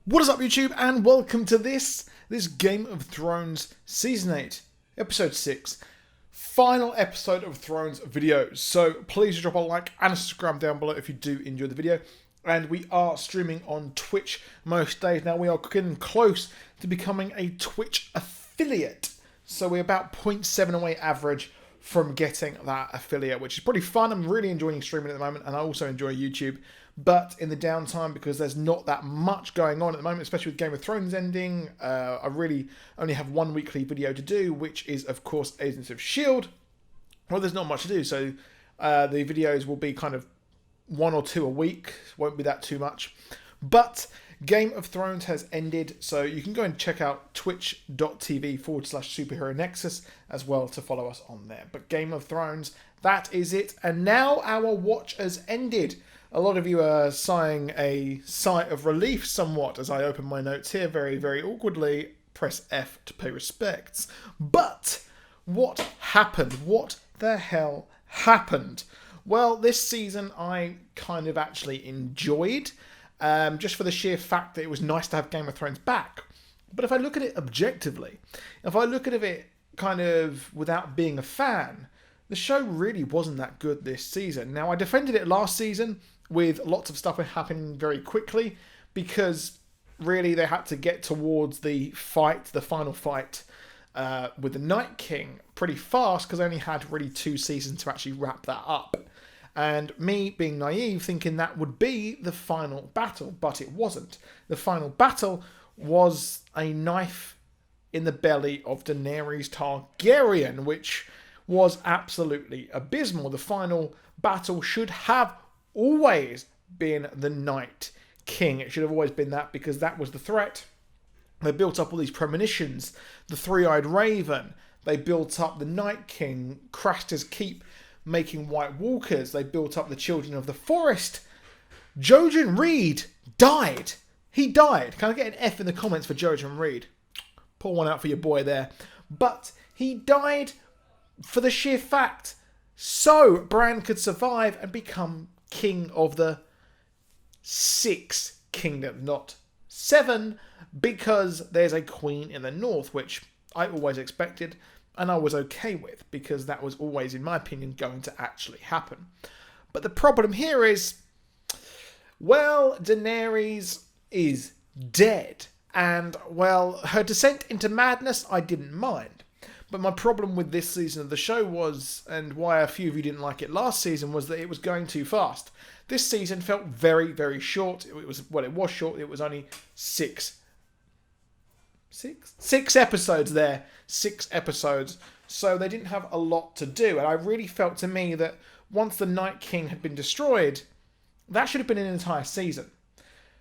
What is up, YouTube, and welcome to this Game of Thrones Season 8, Episode 6, final episode of Thrones video. So please drop a like and a subscribe down below if you do enjoy the video. And we are streaming on Twitch most days. Now we are getting close to becoming a Twitch affiliate. So we're about 0.7 away average from getting that affiliate, which is pretty fun. I'm really enjoying streaming at the moment, and I also enjoy YouTube. But in the downtime, because there's not that much going on at the moment, especially with Game of Thrones ending, I really only have one weekly video to do, which is, of course, Agents of S.H.I.E.L.D. Well, there's not much to do, so the videos will be kind of one or two a week. Won't be that too much. But Game of Thrones has ended, so you can go and check out twitch.tv/Superheronexus as well to follow us on there. But Game of Thrones, that is it. And now our watch has ended. A lot of you are sighing a sigh of relief somewhat as I open my notes here very, very awkwardly. Press F to pay respects. But what happened? What the hell happened? Well, this season I kind of actually enjoyed, just for the sheer fact that it was nice to have Game of Thrones back. But if I look at it objectively, if I look at it kind of without being a fan, the show really wasn't that good this season. Now, I defended it last season with lots of stuff happening very quickly because really they had to get towards the fight, the final fight with the Night King pretty fast because they only had really 2 seasons to actually wrap that up. And me being naive thinking that would be the final battle, but it wasn't. The final battle was a knife in the belly of Daenerys Targaryen, which was absolutely abysmal. The final battle should have always been the Night King. It should have always been that because that was the threat. They built up all these premonitions. The Three-Eyed Raven. They built up the Night King, crashed his keep, making White Walkers. They built up the Children of the Forest. Jojen Reed died. He died. Can I get an F in the comments for Jojen Reed? Pull one out for your boy there. But he died for the sheer fact so Bran could survive and become king of the 6 kingdoms, not 7, because there's a queen in the north, which I always expected and I was okay with because that was always, in my opinion, going to actually happen. But the problem here is, well, Daenerys is dead, and, well, her descent into madness I didn't mind. But my problem with this season of the show was, and why a few of you didn't like it last season, was that it was going too fast. This season felt very, very short. It was short. It was only 6 episodes there. 6 episodes. So they didn't have a lot to do. And I really felt to me that once the Night King had been destroyed, that should have been an entire season.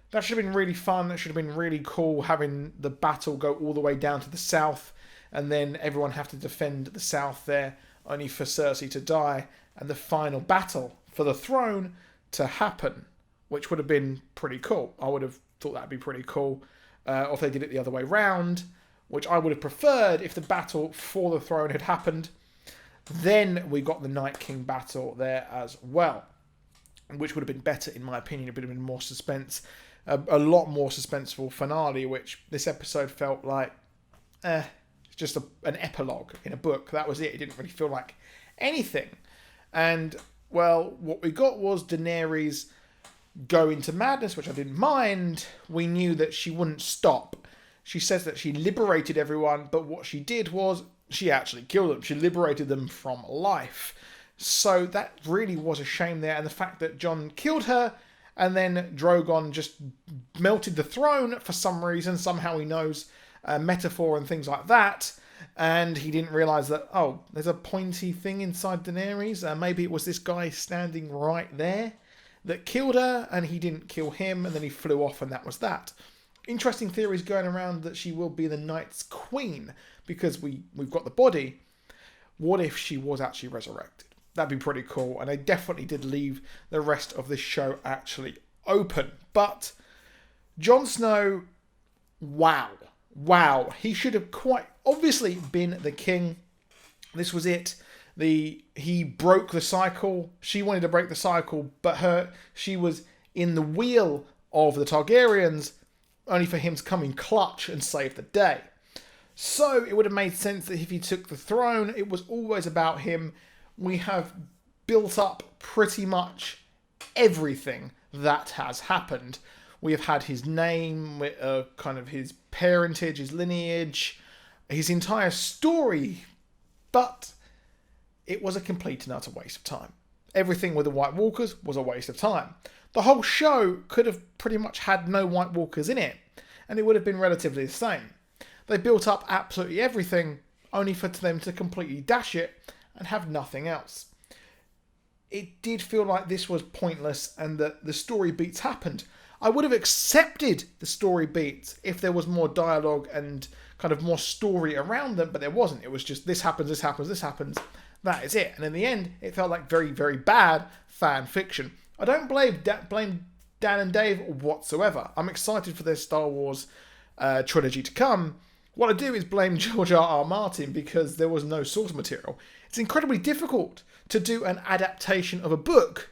That should have been really fun. That should have been really cool, having the battle go all the way down to the south. And then everyone have to defend the south there, only for Cersei to die, and the final battle for the throne to happen, which would have been pretty cool. I would have thought that would be pretty cool, or if they did it the other way round, which I would have preferred if the battle for the throne had happened. Then we got the Night King battle there as well, which would have been better in my opinion. It would have been more suspense, a lot more suspenseful finale, which this episode felt like, just an epilogue in a book. That was it. It didn't really feel like anything. And, well, what we got was Daenerys go into madness, which I didn't mind. We knew that she wouldn't stop. She says that she liberated everyone, but what she did was she actually killed them. She liberated them from life. So that really was a shame there. And the fact that Jon killed her and then Drogon just melted the throne for some reason. Somehow he knows metaphor and things like that, and he didn't realise that, oh, there's a pointy thing inside Daenerys, maybe it was this guy standing right there that killed her, and he didn't kill him, and then he flew off, and that was that. Interesting theories going around that she will be the Night's Queen, because we've got the body. What if she was actually resurrected? That'd be pretty cool, and they definitely did leave the rest of the show actually open. But Jon Snow, wow, he should have quite obviously been the king. This was it. He broke the cycle. She wanted to break the cycle, but she was in the wheel of the Targaryens, only for him to come in clutch and save the day. So it would have made sense that if he took the throne, it was always about him. We have built up pretty much everything that has happened. We have had his name, kind of his parentage, his lineage, his entire story, but it was a complete and utter waste of time. Everything with the White Walkers was a waste of time. The whole show could have pretty much had no White Walkers in it, and it would have been relatively the same. They built up absolutely everything, only for them to completely dash it and have nothing else. It did feel like this was pointless and that the story beats happened. I would have accepted the story beats if there was more dialogue and kind of more story around them, but there wasn't. It was just this happens, this happens, this happens. That is it. And in the end, it felt like very, very bad fan fiction. I don't blame Dan and Dave whatsoever. I'm excited for their Star Wars trilogy to come. What I do is blame George R.R. Martin because there was no source material. It's incredibly difficult to do an adaptation of a book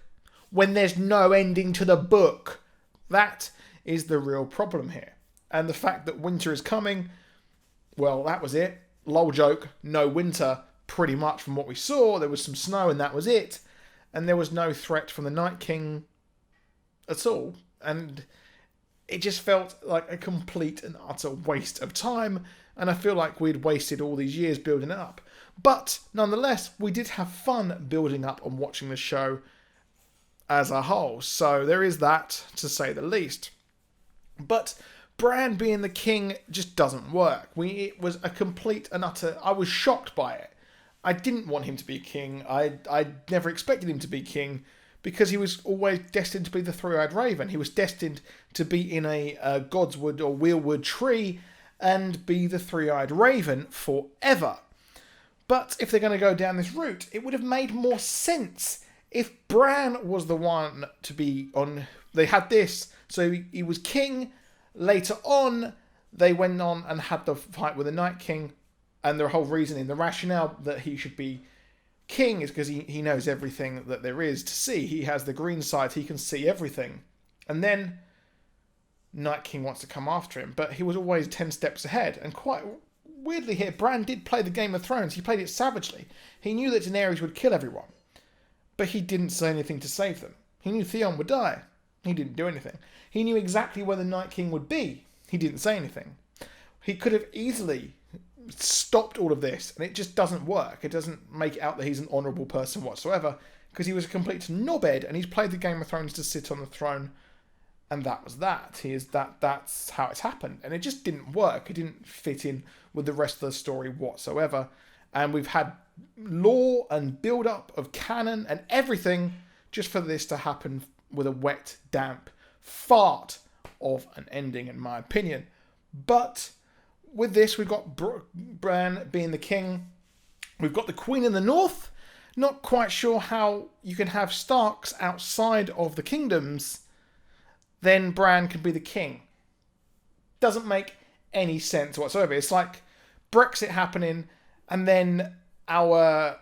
when there's no ending to the book. That is the real problem here. And the fact that winter is coming, well, that was it. Lol joke, no winter, pretty much from what we saw. There was some snow and that was it. And there was no threat from the Night King at all. And it just felt like a complete and utter waste of time. And I feel like we'd wasted all these years building it up. But nonetheless, we did have fun building up and watching the show as a whole. So there is that, to say the least. But Bran being the king just doesn't work. It was a complete and utter... I was shocked by it. I didn't want him to be king. I never expected him to be king because he was always destined to be the three-eyed raven. He was destined to be in a godswood or wheelwood tree and be the three-eyed raven forever. But if they're going to go down this route, it would have made more sense if Bran was the one to be on... They had this, so he was king. Later on, they went on and had the fight with the Night King, and the whole reasoning, the rationale that he should be king is because he knows everything that there is to see. He has the green side, he can see everything. And then Night King wants to come after him, but he was always 10 steps ahead. And quite weirdly here, Bran did play the Game of Thrones. He played it savagely. He knew that Daenerys would kill everyone, but he didn't say anything to save them. He knew Theon would die. He didn't do anything. He knew exactly where the Night King would be. He didn't say anything. He could have easily stopped all of this, and it just doesn't work. It doesn't make out that he's an honourable person whatsoever, because he was a complete knobhead, and he's played the Game of Thrones to sit on the throne, and that was that. That's how it's happened, and it just didn't work. It didn't fit in with the rest of the story whatsoever, and we've had lore and build-up of canon and everything just for this to happen with a wet, damp fart of an ending, in my opinion. But with this, we've got Bran being the king. We've got the Queen in the north. Not quite sure how you can have Starks outside of the kingdoms. Then Bran can be the king. Doesn't make any sense whatsoever. It's like Brexit happening and then Boris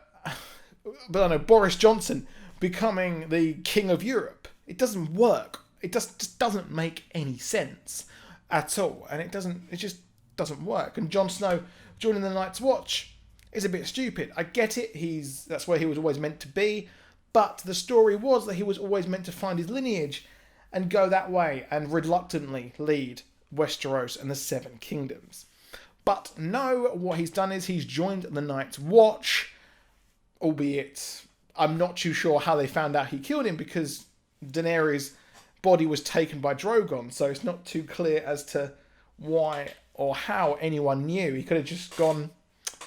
Johnson becoming the king of Europe. It doesn't work. It just doesn't make any sense at all. And it just doesn't work. And Jon Snow joining the Night's Watch is a bit stupid. I get it. That's where he was always meant to be. But the story was that he was always meant to find his lineage and go that way and reluctantly lead Westeros and the Seven Kingdoms. But no, what he's done is he's joined the Night's Watch, albeit I'm not too sure how they found out he killed him because Daenerys' body was taken by Drogon, so it's not too clear as to why or how anyone knew. He could have just gone,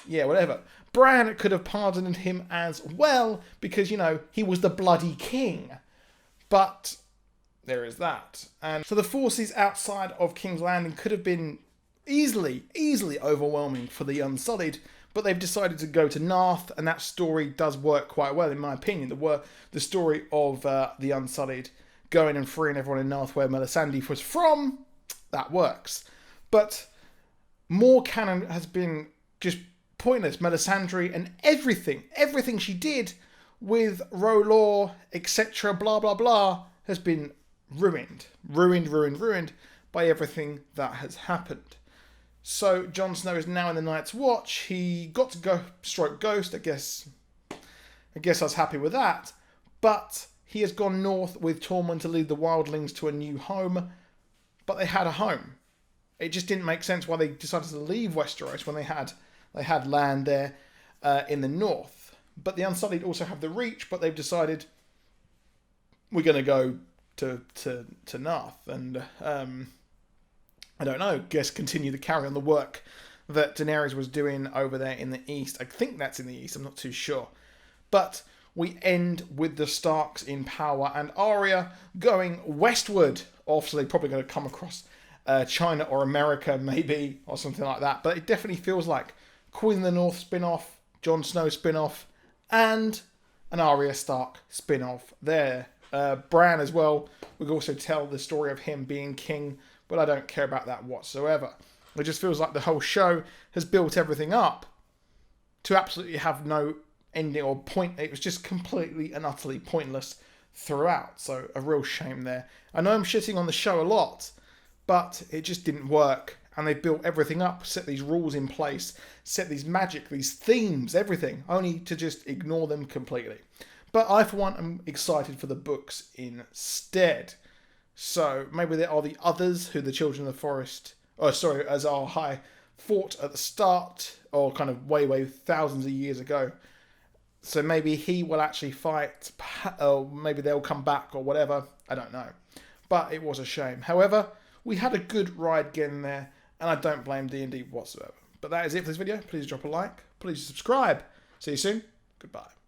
yeah, whatever. Bran could have pardoned him as well because, he was the bloody king. But there is that. And so the forces outside of King's Landing could have been easily overwhelming for the Unsullied, but they've decided to go to Narth, and that story does work quite well, in my opinion. The story of the Unsullied going and freeing everyone in Narth where Melisandre was from, that works. But more canon has been just pointless. Melisandre and everything she did with R'hllor, etc., blah, blah, blah, has been ruined. by everything that has happened. So Jon Snow is now in the Night's Watch. He got to go stroke Ghost. I guess I was happy with that. But he has gone north with Tormund to lead the wildlings to a new home. But they had a home. It just didn't make sense why they decided to leave Westeros when they had land there in the north. But the Unsullied also have the Reach, but they've decided we're going to go to North, and I don't know, guess continue to carry on the work that Daenerys was doing over there in the east. I think that's in the east, I'm not too sure. But we end with the Starks in power and Arya going westward. Obviously, they're probably going to come across China or America, maybe, or something like that. But it definitely feels like Queen of the North spin-off, Jon Snow spin-off, and an Arya Stark spin-off there. Bran as well, we could also tell the story of him being king, but I don't care about that whatsoever. It just feels like the whole show has built everything up to absolutely have no ending or point. It was just completely and utterly pointless throughout, so a real shame there. I know I'm shitting on the show a lot, but it just didn't work, and they built everything up, set these rules in place, set these magic, these themes, everything, only to just ignore them completely. But I, for one, am excited for the books instead. So maybe there are the others who the Children of the Forest, as our High fought at the start, or kind of way thousands of years ago. So maybe he will actually fight, or maybe they'll come back or whatever. I don't know. But it was a shame. However, we had a good ride getting there, and I don't blame D&D whatsoever. But that is it for this video. Please drop a like. Please subscribe. See you soon. Goodbye.